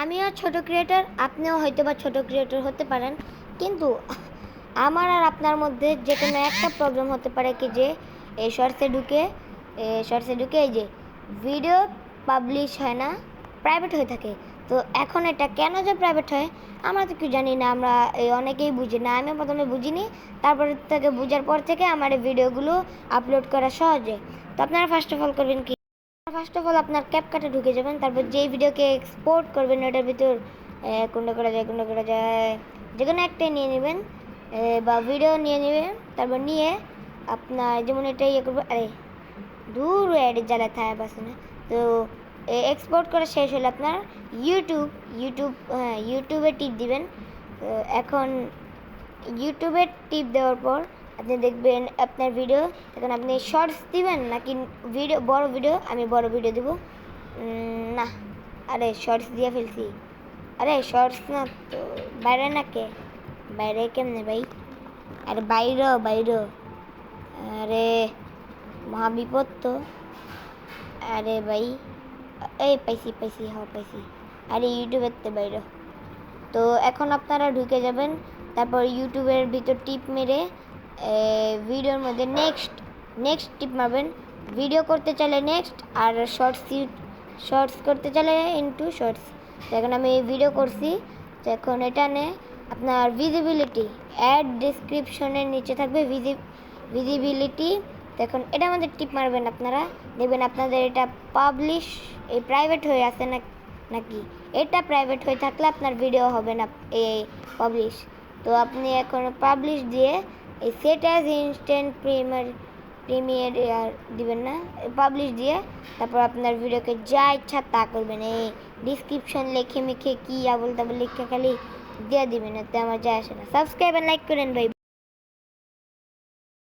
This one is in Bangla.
আমিও ছোট ক্রিয়েটর, আপনিও হয়তো বা ছোট ক্রিয়েটর হতে পারেন, কিন্তু আমার আর আপনার মধ্যে যে কোনো একটা প্রবলেম হতে পারে কি যে এই শর্টসে ঢুকে এই যে ভিডিও পাবলিশ হয় না, প্রাইভেট হয়ে থাকে। তো এখন এটা কেন যে প্রাইভেট হয় আমরা তো কি জানি না, আমরা অনেকেই বুঝি না। আমি প্রথমে বুঝিনি, তারপর থেকে বোঝার পর থেকে আমার এই ভিডিওগুলো আপলোড করা সহজে। তো আপনারা ফার্স্ট অফ অল করবেন কি, ফার্স্ট অফ অল আপনার ক্যাপকাটে ঢুকে যাবেন, তারপর যেই ভিডিওকে এক্সপোর্ট করবেন ওটার ভিতর কোনটা করা যায় যে কোনো একটাই নিয়ে নেবেন, বা ভিডিও নিয়ে নেবেন। তারপর নিয়ে আপনার যেমন এটা ইয়ে করবো, আরে দূর এডিট জ্বালা থাকে পাচ্ছে না। তো এক্সপোর্ট করা শেষ হলে আপনার ইউটিউবে টিপ দিবেন। এখন ইউটিউবে টিপ দেওয়ার পর আপনি দেখবেন আপনার ভিডিও, এখন আপনি শর্টস দিবেন নাকি বড় ভিডিও। আমি বড় ভিডিও দেব না, আরে শর্টস দিয়ে ফেলছি। আরে শর্টস না তো বাইরে না, কে বাইরে কেমনে ভাই? আরে বাইরে আরে মহাবিপদ তো। আরে ভাই এই পাইছি পাইছি। আরে ইউটিউবের তো বাইরে। তো এখন আপনারা ঢুকে যাবেন, তারপর ইউটিউবের ভিতর টিপ মেরে ভিডিওর মধ্যে নেক্সট টিপ মারবেন। ভিডিও করতে চাইলে নেক্সট, আর শর্টস করতে চাইলে ইনটু শর্টস। তো এখন আমি ভিডিও করছি, তো এখন এটা নে আপনার ভিজিবিলিটি অ্যাড ডেসক্রিপশনের নিচে থাকবে ভিজিবিলিটি। তো এখন এটা আমাদের টিপ মারবেন, আপনারা দেখবেন আপনাদের এটা পাবলিশ এই প্রাইভেট হয়ে আছে নাকি। এটা প্রাইভেট হয়ে থাকলে আপনার ভিডিও হবে না এই পাবলিশ। তো আপনি এখন পাবলিশ দিয়ে এই সেট অ্যাজ ইনস্ট্যান্ট প্রিমিয়ার দিবেন না, পাবলিশ দিয়ে তারপর আপনার ভিডিওকে যা ইচ্ছা তা করবেন। এই ডিসক্রিপশন লিখে মিখে কি আবল তাবল লিখে খালি দিয়ে দিবেন, এতে আমার যায় আসে না। সাবস্ক্রাইব আর লাইক করেন ভাই।